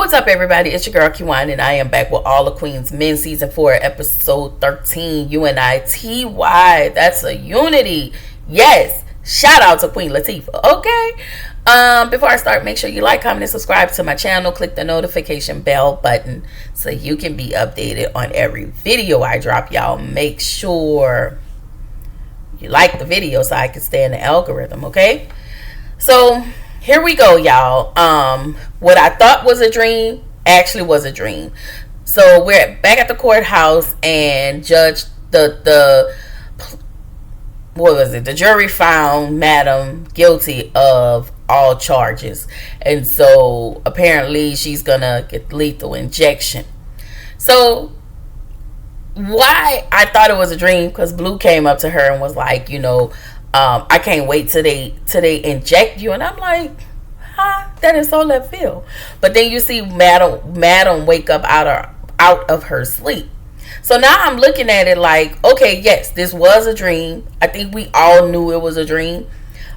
What's up, everybody? It's your girl Q1, and I am back with All the Queens Men Season 4, Episode 13, U.N.I.T.Y. That's a unity. Yes. Shout out to Queen Latifah. Okay. Before I start, make sure you like, comment, and subscribe to my channel. Click the notification bell button so you can be updated on every video I drop, y'all. Make sure you like the video so I can stay in the algorithm, okay? So here we go, y'all. What I thought was a dream actually was a dream. So we're back at the courthouse, and the jury found Madam guilty of all charges, and so apparently she's gonna get lethal injection. So why I thought it was a dream, because Blue came up to her and was like, I can't wait till they inject you. And I'm like, that is so left field. But then you see Madam wake up out of her sleep. So now I'm looking at it like, okay, yes, this was a dream. I think we all knew it was a dream.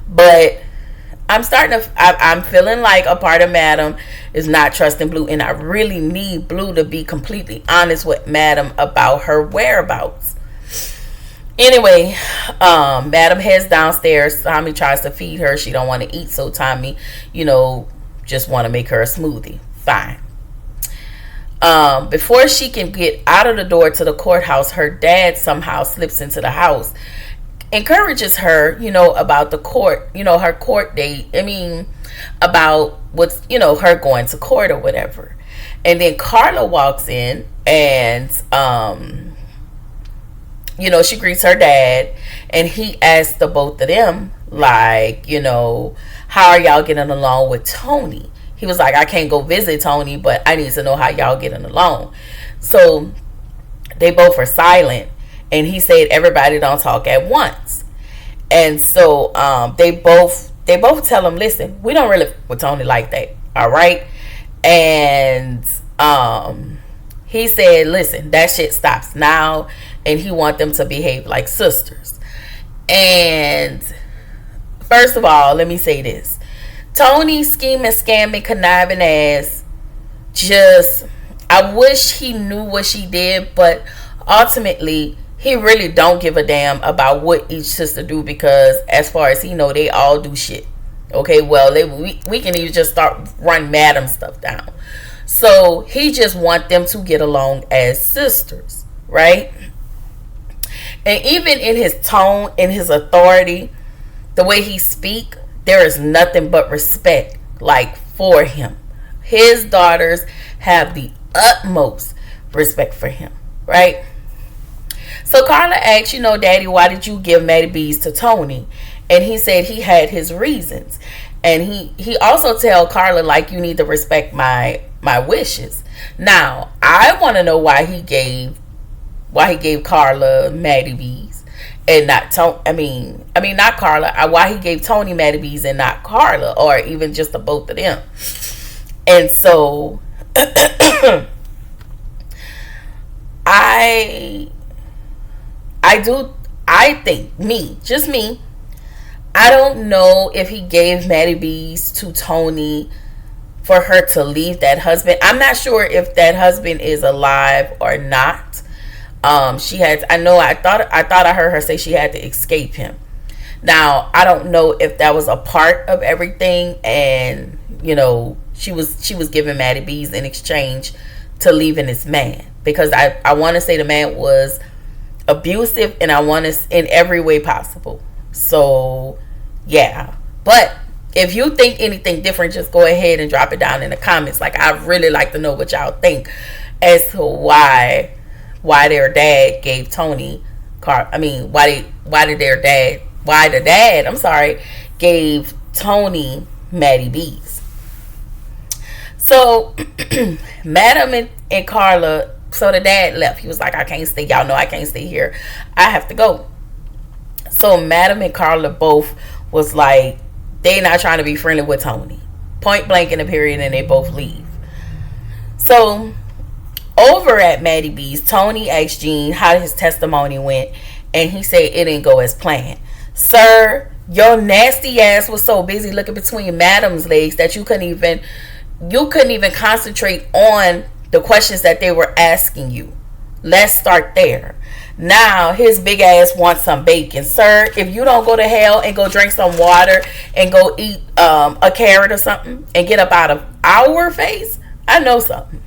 But I'm feeling like a part of Madam is not trusting Blue. And I really need Blue to be completely honest with Madam about her whereabouts. Anyway, Madam heads downstairs. Tommy tries to feed her. She don't want to eat, so Tommy, just want to make her a smoothie. Fine. Before she can get out of the door to the courthouse, her dad somehow slips into the house, encourages her, about the court, her court date. About what's, her going to court or whatever. And then Carla walks in and, she greets her dad, and he asks the both of them, like, how are y'all getting along with Tony? He was like, I can't go visit Tony, but I need to know how y'all getting along. So they both are silent, and he said everybody don't talk at once. And so they both tell him, listen, we don't really with Tony like that, all right? And he said, listen, that shit stops now, and he want them to behave like sisters. And first of all, let me say this. Tony scheming, scamming, conniving ass, I wish he knew what she did, but ultimately he really don't give a damn about what each sister do, because as far as he know, they all do shit. Okay, well, we can even just start run Madam stuff down. So he just want them to get along as sisters, right? And even in his tone, in his authority, the way he speak, there is nothing but respect, like, for him. His daughters have the utmost respect for him, right? So Carla asked, Daddy, why did you give Matty B's to Tony? And he said he had his reasons. And he also tell Carla, like, you need to respect my wishes. Now, I want to know why he gave Carla Matty B's and not Tony. Not Carla. Why he gave Tony Matty B's and not Carla, or even just the both of them. And so I think I don't know if he gave Matty B's to Tony for her to leave that husband. I'm not sure if that husband is alive or not. I thought I heard her say she had to escape him. Now, I don't know if that was a part of everything, and she was giving Matty B's in exchange to leaving this man, because I want to say the man was abusive, and I want to in every way possible. So yeah, but if you think anything different, just go ahead and drop it down in the comments. Like, I really like to know what y'all think as to why their dad gave Tony why the dad gave Tony Matty B's. So Madam and Carla, so the dad left. He was like, I can't stay. Y'all know I can't stay here. I have to go. So Madam and Carla both was like, they not trying to be friendly with Tony. Point blank in the period, and they both leave. So over at Matty B's, Tony asked Gene how his testimony went, and he said it didn't go as planned. Sir, your nasty ass was so busy looking between Madam's legs that you couldn't even you couldn't even concentrate on the questions that they were asking you. Let's start there. Now his big ass wants some bacon. Sir, if you don't go to hell and go drink some water and go eat a carrot or something and get up out of our face, I know something.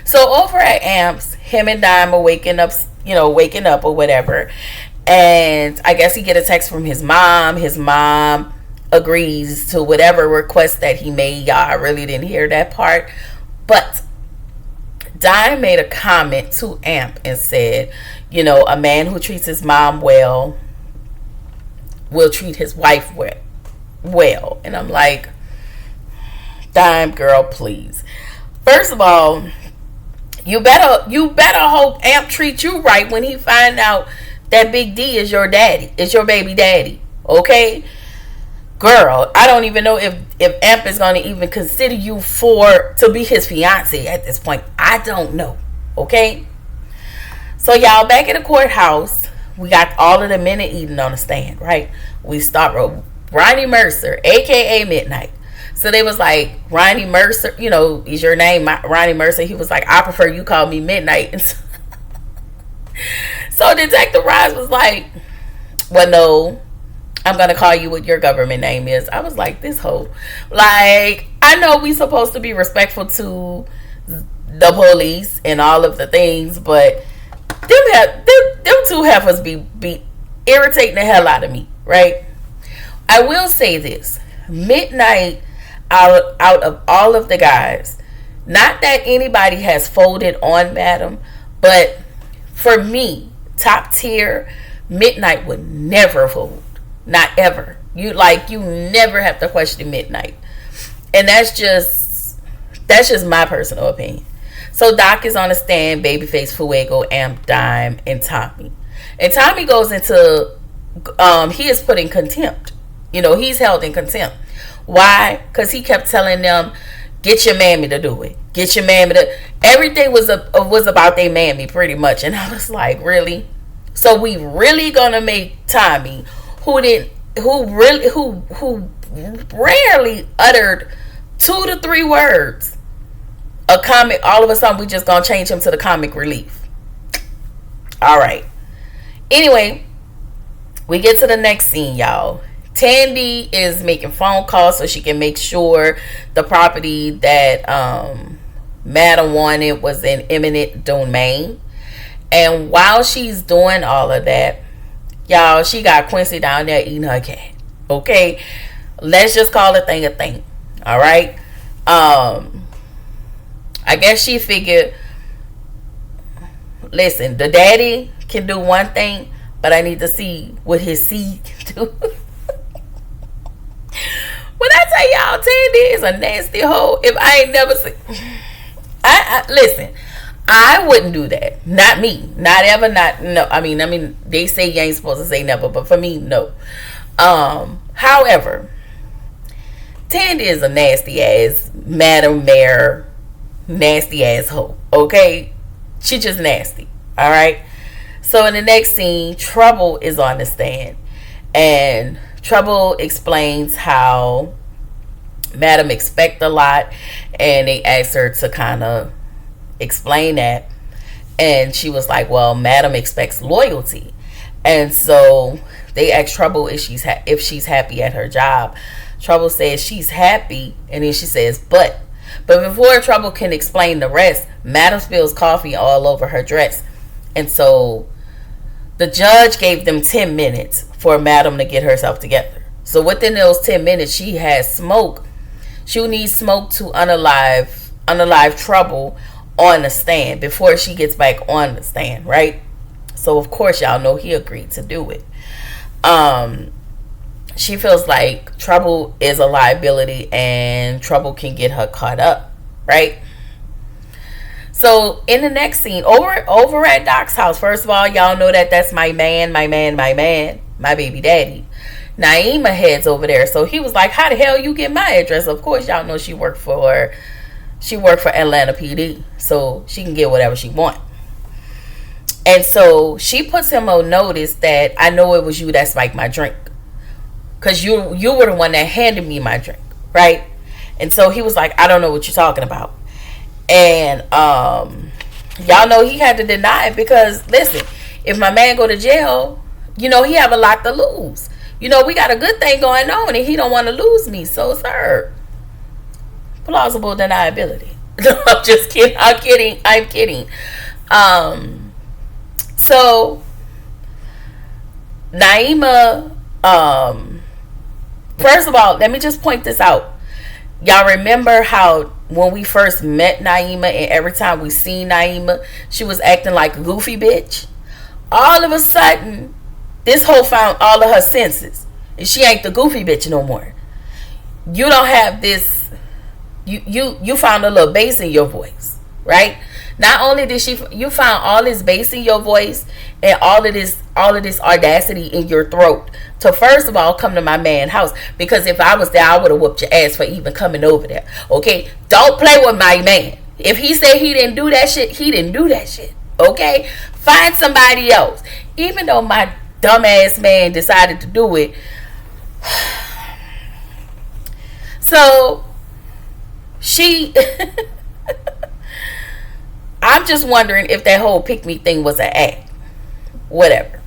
So over at Amps, him and Dime are waking up or whatever. And I guess he get a text from his mom. His mom agrees to whatever request that he made. Y'all, I really didn't hear that part. But Dime made a comment to Amp and said, a man who treats his mom well will treat his wife well. And I'm like, Dime girl, please. First of all, you better hope Amp treats you right when he find out that Big D is your daddy, is your baby daddy. Okay? Girl, I don't even know if Amp is going to even consider you to be his fiance at this point. I don't know. Okay? So y'all, back in the courthouse, we got all of the men eating on the stand, right? We start with Ronnie Mercer, aka Midnight. So they was like, Ronnie Mercer, is your name Ronnie Mercer? He was like, I prefer you call me Midnight. And so Detective Ross was like, well, no, I'm going to call you what your government name is. I was like, this hoe. Like, I know we supposed to be respectful to the police and all of the things, but them two heifers be irritating the hell out of me, right? I will say this. Midnight, out of all of the guys, not that anybody has folded on Madam, but for me, top tier, Midnight would never fold. Not ever. You never have to question Midnight. And that's just my personal opinion. So Doc is on the stand, Babyface, Fuego, Amp, Dime, and Tommy. And Tommy goes into he is put in contempt. He's held in contempt. Why? Because he kept telling them, get your mammy to do it. Get your mammy to. Everything was about their mammy pretty much. And I was like, really? So we really gonna make Tommy, who rarely uttered 2 to 3 words, a comic, all of a sudden we just gonna change him to the comic relief. All right. Anyway, we get to the next scene, y'all. Tandy is making phone calls so she can make sure the property that Madam wanted was in eminent domain. And while she's doing all of that, y'all, she got Quincy down there eating her cat. Okay? Let's just call a thing a thing. All right? I guess she figured, listen, the daddy can do one thing, but I need to see what his seed can do. When I tell y'all, Tandy is a nasty hoe. If I ain't never seen, listen, I wouldn't do that. Not me. Not ever. Not no. I mean, they say you ain't supposed to say never, but for me, no. However, Tandy is a nasty ass Madam Mayor, nasty ass hoe. Okay, she just nasty. All right. So in the next scene, Trouble is on the stand, and Trouble explains how Madam expect a lot, and they asked her to kind of explain that, and she was like, well, Madam expects loyalty. And so they asked Trouble if she's happy at her job. Trouble says she's happy, and then she says but before Trouble can explain the rest, Madam spills coffee all over her dress. And so the judge gave them 10 minutes for Madam to get herself together. So within those 10 minutes, she has smoke. She needs smoke to unalive Trouble on the stand before she gets back on the stand, right? So of course y'all know he agreed to do it. She feels like Trouble is a liability and Trouble can get her caught up, right? So in the next scene, over at Doc's house, first of all, y'all know that's my baby daddy. Naima heads over there. So he was like, how the hell you get my address? Of course y'all know she worked for Atlanta PD, so she can get whatever she want. And so she puts him on notice that I know it was you that spiked my drink, because you were the one that handed me my drink, right? And so he was like, I don't know what you're talking about. And y'all know he had to deny it because, listen, if my man go to jail, he have a lot to lose. We got a good thing going on and he don't want to lose me. So, sir, plausible deniability. No, I'm just kidding. I'm kidding. So Naima, first of all, let me just point this out. Y'all remember how when we first met Naima and every time we seen Naima, she was acting like a goofy bitch? All of a sudden, this hoe found all of her senses. And she ain't the goofy bitch no more. You don't have this. You found a little bass in your voice, right? Not only did you found all this bass in your voice and all of this audacity in your throat to first of all come to my man's house, because if I was there, I would have whooped your ass for even coming over there. Okay, don't play with my man. If he said he didn't do that shit, he didn't do that shit. Okay, find somebody else. Even though my dumbass man decided to do it, so. I'm just wondering if that whole pick me thing was an act. Whatever.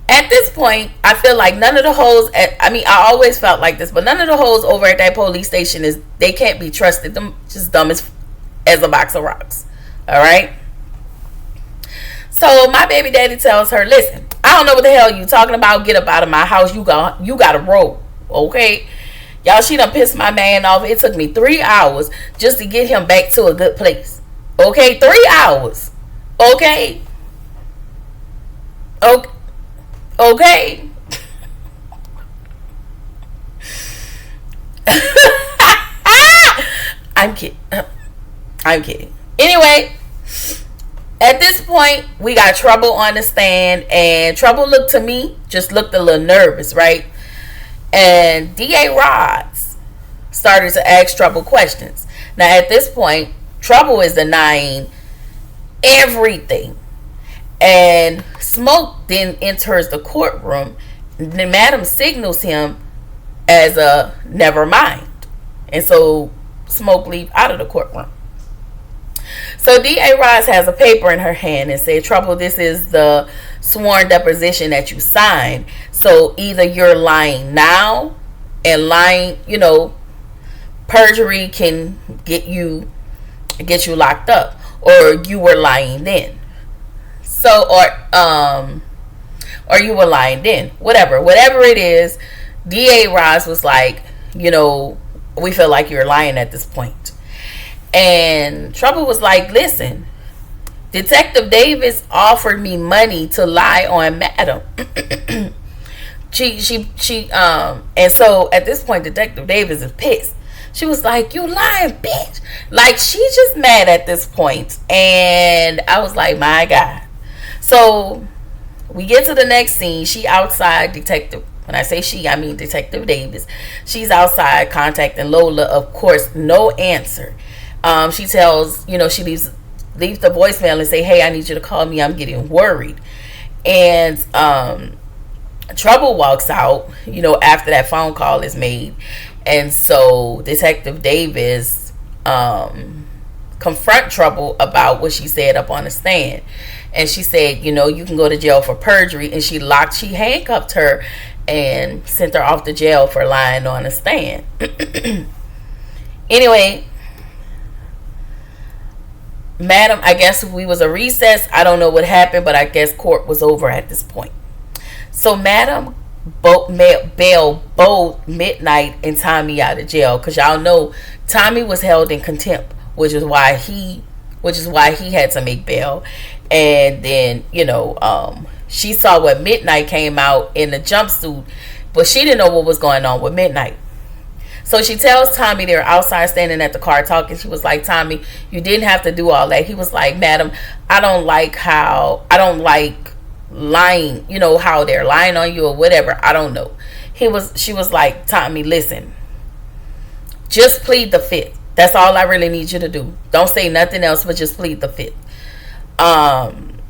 At this point, I feel like none of the hoes, I always felt like this, but none of the hoes over at that police station they can't be trusted. Them just dumb as a box of rocks. Alright? So my baby daddy tells her, listen, I don't know what the hell you talking about. Get up out of my house. You gotta roll. Okay? Y'all, she done pissed my man off. It took me 3 hours just to get him back to a good place. Okay? 3 hours. Okay? Okay? I'm kidding. Anyway, at this point, we got Trouble on the stand. And Trouble looked a little nervous, right? And D.A. Rods started to ask Trouble questions. Now, at this point, Trouble is denying everything. And Smoke then enters the courtroom. And then Madam signals him as a never mind. And so Smoke leaves out of the courtroom. So D.A. Rods has a paper in her hand and said, Trouble, this is the sworn deposition that you signed. So either you're lying now, and lying, perjury can get you locked up, or you were lying then. So, or you were lying then. Whatever it is, D.A. Ross was like, we feel like you're lying at this point. And Trouble was like, listen, Detective Davis offered me money to lie on Madam. And so at this point, Detective Davis is pissed. She was like, you lying bitch. Like, she's just mad at this point. And I was like, my God. So we get to the next scene. She outside when I say she, I mean Detective Davis. She's outside contacting Lola. Of course, no answer. She tells, she leaves the voicemail and say, hey, I need you to call me. I'm getting worried. And Trouble walks out, after that phone call is made. And so Detective Davis confront Trouble about what she said up on the stand. And she said, you can go to jail for perjury. And she handcuffed her and sent her off to jail for lying on the stand. Anyway, Madam, I guess we was a recess. I don't know what happened, but I guess court was over at this point. So Madam bailed both Midnight and Tommy out of jail, because y'all know Tommy was held in contempt, which is why he had to make bail. And then she saw what Midnight came out in the jumpsuit, but she didn't know what was going on with Midnight. So she tells Tommy, they're outside standing at the car talking. She was like, Tommy, you didn't have to do all that. He was like, Madam, I don't like lying, how they're lying on you or whatever. I don't know. She was like, Tommy, listen, just plead the fifth. That's all I really need you to do. Don't say nothing else, but just plead the fifth. And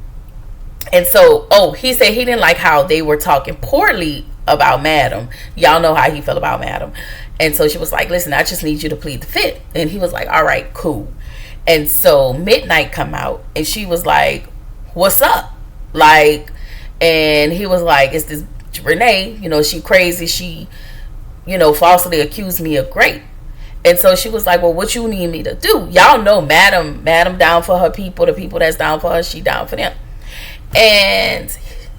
so, he said he didn't like how they were talking poorly about Madam. Y'all know how he felt about Madam. And so she was like, listen, I just need you to plead the fifth. And he was like, all right, cool. And so Midnight come out, and she was like, what's up? Like, and he was like, it's this Renee, she crazy. She, falsely accused me of rape. And so she was like, well, what you need me to do? Y'all know Madam down for her people. The people that's down for her, she down for them. And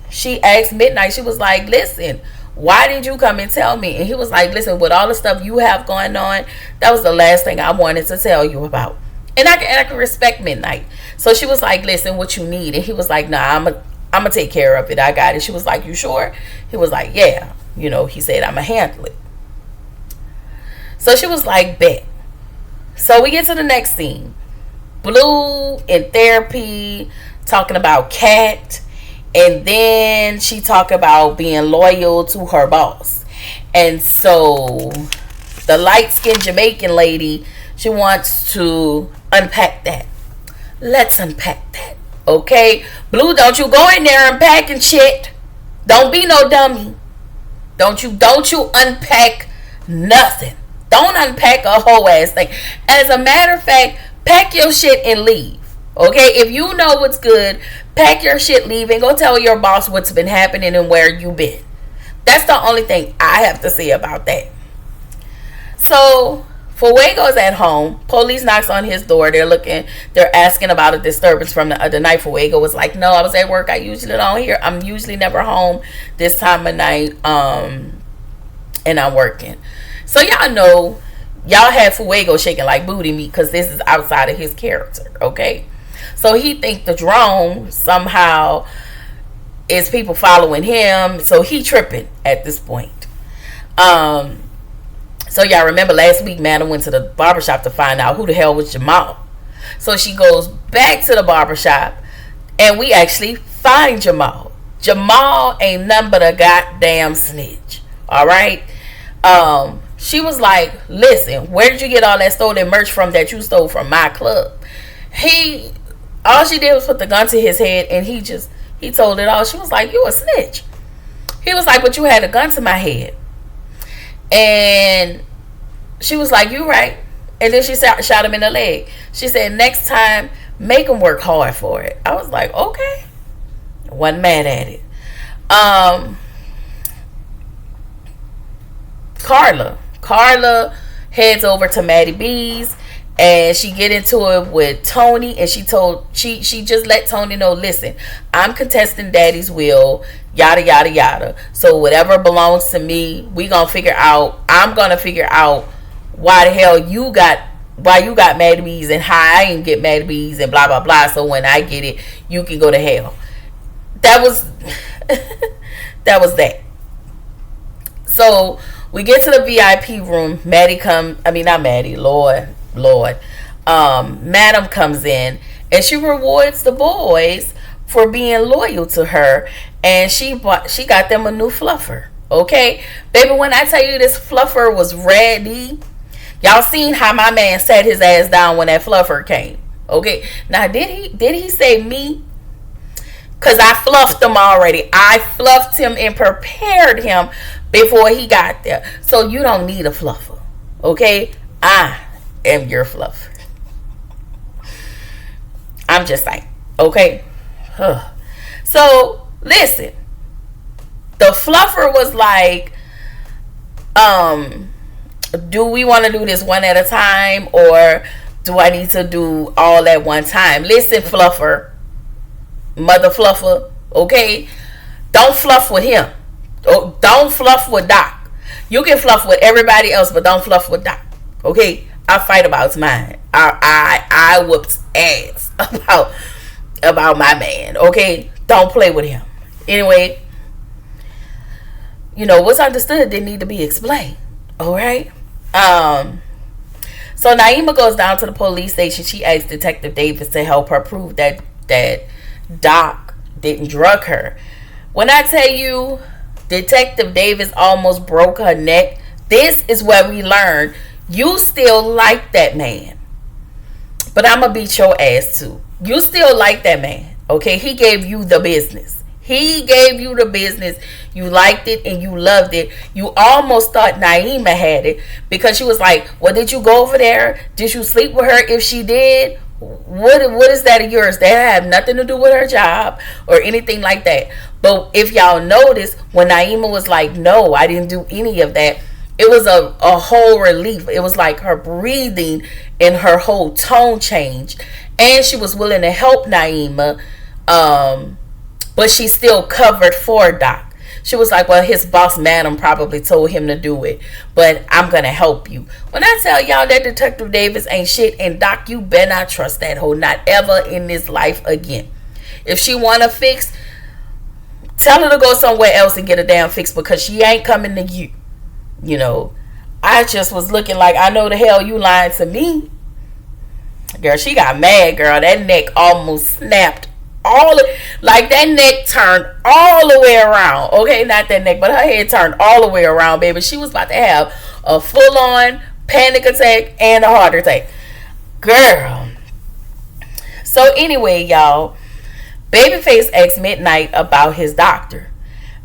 she asked Midnight, she was like, listen, why did you come and tell me? And he was like, listen, with all the stuff you have going on, that was the last thing I wanted to tell you about. And I can respect Midnight. So she was like, listen, what you need? And he was like, nah, I'm gonna take care of it. I got it. She was like, you sure? He was like, yeah. He said, I'm gonna handle it. So she was like, bet. So we get to the next scene. Blue in therapy, talking about Cat. And then she talk about being loyal to her boss. And so the light-skinned Jamaican lady, she wants to unpack that. Let's unpack that. Okay? Blue, don't you go in there unpacking shit. Don't be no dummy. Don't you unpack nothing. Don't unpack a whole ass thing. As a matter of fact, pack your shit and leave. Okay? If you know what's good, pack your shit, leave, and go tell your boss what's been happening and where you been. That's the only thing I have to say about that. So Fuego's at home. Police knocks on his door. They're asking about a disturbance from the other night. Fuego was like, no, I was at work. I'm usually never home this time of night. And I'm working. So y'all know, y'all have Fuego shaking like booty meat because this is outside of his character, okay? So he think the drone somehow is people following him. So he tripping at this point. So y'all remember last week, Madam went to the barbershop to find out who the hell was Jamal. So she goes back to the barbershop, and we actually find Jamal. Jamal ain't nothing but a goddamn snitch. All right? She was like, listen, where did you get all that stolen merch from that you stole from my club? All she did was put the gun to his head, and he told it all. She was like, you a snitch. He was like, but you had a gun to my head. And she was like, you right. And then she shot him in the leg. She said, next time, make him work hard for it. I was like, okay. Wasn't mad at it. Carla heads over to Matty B's, and she get into it with Tony, and she just let Tony know, listen, I'm contesting Daddy's will, yada yada yada. So whatever belongs to me, I'm gonna figure out why the hell you got Matty B's and how I ain't get Matty B's and blah blah blah. So when I get it, you can go to hell. That was that. So we get to the VIP room. Madam comes in, and she rewards the boys for being loyal to her, and she got them a new fluffer. Okay, baby, when I tell you this fluffer was ready, y'all seen how my man sat his ass down when that fluffer came. Okay, now did he say me? Because I fluffed him already. I fluffed him and prepared him before he got there. So you don't need a fluffer. Okay? I am your fluffer. I'm just saying. Okay? So, listen. The fluffer was like, do we want to do this one at a time, or do I need to do all at one time? Listen, fluffer. Mother fluffer, okay? Don't fluff with him. Don't fluff with Doc. You can fluff with everybody else, but don't fluff with Doc. Okay? I fight about mine. I whooped ass about my man. Okay? Don't play with him. Anyway, what's understood didn't need to be explained. Alright? So Naima goes down to the police station. She asks Detective Davis to help her prove that Doc didn't drug her. When I tell you Detective Davis almost broke her neck, this is where we learn you still like that man. But I'm gonna beat your ass too. You still like that man. Okay? He gave you the business. He gave you the business. You liked it and you loved it. You almost thought Naima had it because she was like, well, did you go over there? Did you sleep with her? If she did, what is that of yours? That have nothing to do with her job or anything like that. But if y'all notice, when Naima was like, no, I didn't do any of that, it was a whole relief. It was like her breathing and her whole tone changed. And she was willing to help Naima. But she still covered for Doc. She was like, well, his boss, madam, probably told him to do it, but I'm going to help you. When I tell y'all that Detective Davis ain't shit, and Doc, you better not trust that hoe, not ever in this life again. If she want to fix, tell her to go somewhere else and get a damn fix, because she ain't coming to you. You know, I just was looking like, I know the hell you lying to me. Girl, she got mad, girl. That neck almost snapped. Like that neck turned all the way around. Okay, not that neck, but her head turned all the way around, baby. She was about to have a full-on panic attack and a heart attack. Girl. So anyway, y'all, Babyface asked Midnight about his doctor.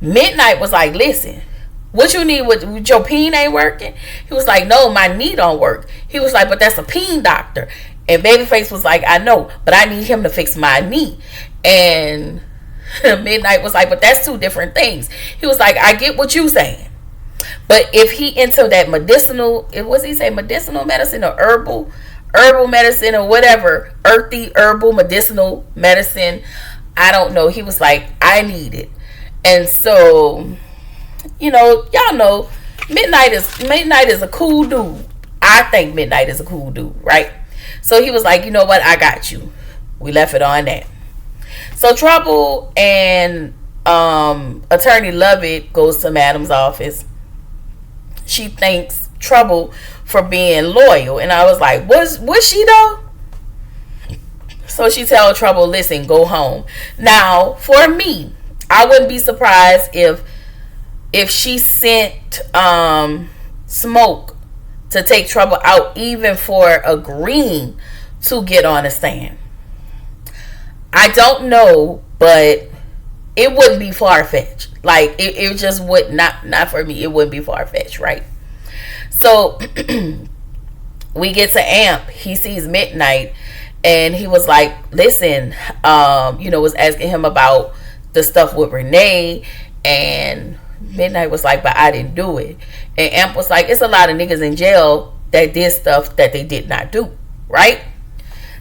Midnight was like, listen, what you need with your peen ain't working? He was like, no, my knee don't work. He was like, but that's a peen doctor. And Babyface was like, I know, but I need him to fix my knee. And Midnight was like, but that's two different things. He was like, I get what you saying. But if he into that medicinal, what he say, medicinal medicine or herbal medicine or whatever, earthy, herbal, medicinal medicine, I don't know. He was like, I need it. And so, you know, y'all know, Midnight is a cool dude. I think Midnight is a cool dude, right? So he was like, you know what, I got you. We left it on that. So Trouble and Attorney Lovett goes to Madam's office. She thanks Trouble for being loyal. And I was like, was she though? So she tells Trouble, listen, go home. Now, for me, I wouldn't be surprised if she sent Smoke to take Trouble out, even for agreeing to get on the stand. I don't know, but it wouldn't be far-fetched. Like, it just would not for me. It wouldn't be far-fetched, right? So we get to Amp. He sees Midnight, and he was like, listen, was asking him about the stuff with Renee, and Midnight was like, but I didn't do it. And Amp was like, it's a lot of niggas in jail that did stuff that they did not do, right?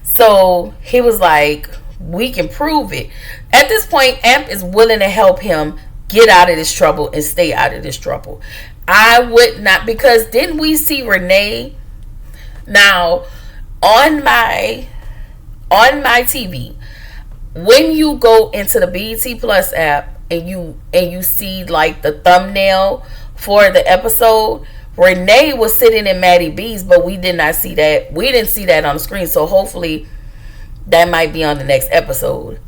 So he was like, we can prove it. At this point, Amp is willing to help him get out of this trouble and stay out of this trouble. I would not, because didn't we see Renee? Now, on my TV, when you go into the BET Plus app and you see like the thumbnail for the episode, Renee was sitting in Matty B's, but we did not see that. We didn't see that on the screen. So hopefully that might be on the next episode.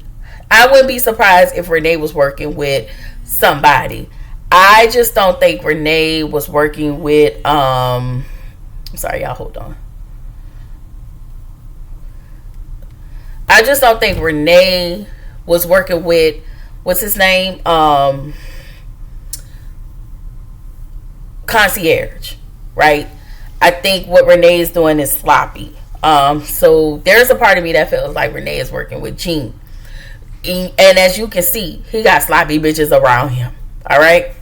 I wouldn't be surprised if Renee was working with somebody. I just don't think Renee was working with I'm sorry, y'all, hold on. I just don't think Renee was working with, what's his name? Concierge, right? I think what Renee is doing is sloppy. So there's a part of me that feels like Renee is working with Gene. And as you can see, he got sloppy bitches around him. Alright?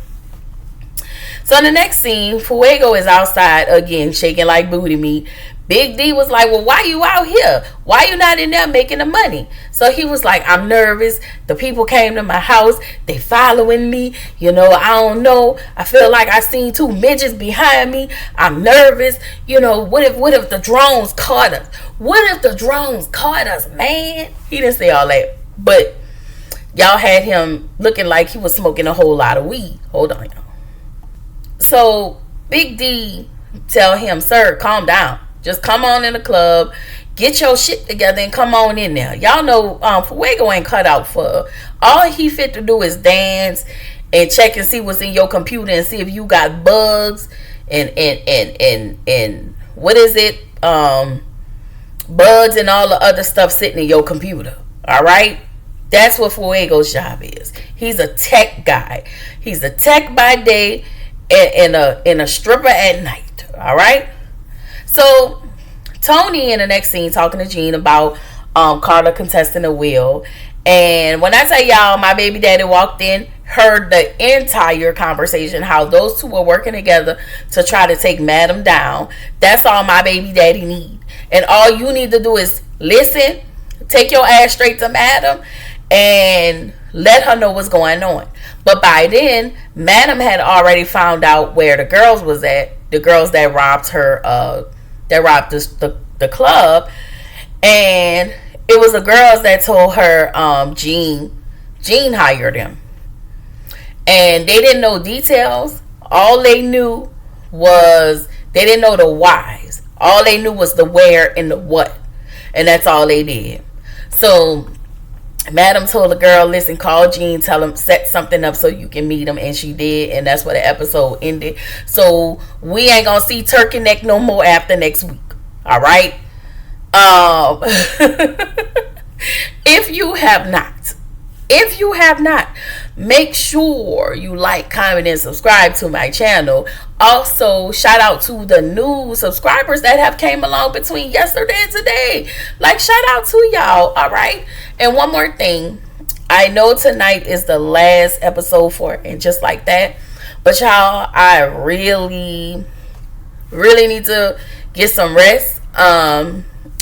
So in the next scene, Fuego is outside again, shaking like booty meat. Big D was like, well, why you out here? Why you not in there making the money? So he was like, I'm nervous. The people came to my house. They following me. You know, I don't know. I feel like I seen two midgets behind me. I'm nervous. You know, what if the drones caught us? What if the drones caught us, man? He didn't say all that. But y'all had him looking like he was smoking a whole lot of weed. Hold on, y'all. So Big D tell him, sir, calm down. Just come on in the club, get your shit together, and come on in there. Y'all know Fuego ain't cut out for. All he fit to do is dance and check and see what's in your computer and see if you got bugs and what is it? Bugs and all the other stuff sitting in your computer. All right. That's what Fuego's job is. He's a tech guy. He's a tech by day and a stripper at night. All right. So Tony in the next scene talking to Gene about Carla contesting a will. And when I tell y'all, my baby daddy walked in, heard the entire conversation, how those two were working together to try to take Madam down. That's all my baby daddy need. And all you need to do is listen, take your ass straight to Madam, and let her know what's going on. But by then, Madam had already found out where the girls was at. The girls that robbed her, that robbed the club. And it was the girls that told her Gene hired them. And they didn't know details. All they knew was, they didn't know the whys. All they knew was the where and the what. And that's all they did. So Madam told the girl, listen, call Gene, tell him, set something up so you can meet him. And she did. And that's where the episode ended. So we ain't gonna see Turkey Neck no more after next week. All right. If you have not, make sure you like, comment, and subscribe to my channel. Also, shout out to the new subscribers that have came along between yesterday and today. Like, shout out to y'all. All right. And one more thing, I know tonight is the last episode for it, and just like that, but y'all, I really need to get some rest.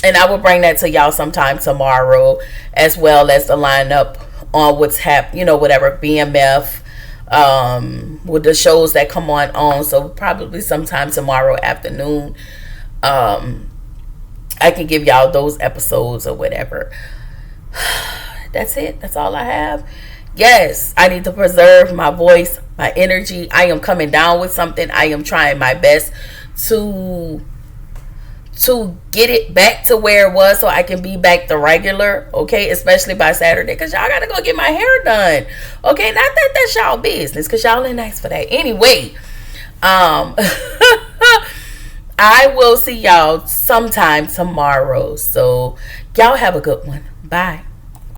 And I will bring that to y'all sometime tomorrow, as well as the lineup on what's happening, whatever BMF, with the shows that come on. So probably sometime tomorrow afternoon, I can give y'all those episodes or whatever. That's it. That's all I have. Yes, I need to preserve my voice, my energy. I am coming down with something. I am trying my best to get it back to where it was, so I can be back to regular, okay, especially by Saturday, because y'all gotta go get my hair done, okay? Not that that's y'all business, because y'all ain't nice for that. Anyway, I will see y'all sometime tomorrow, so y'all have a good one. Bye.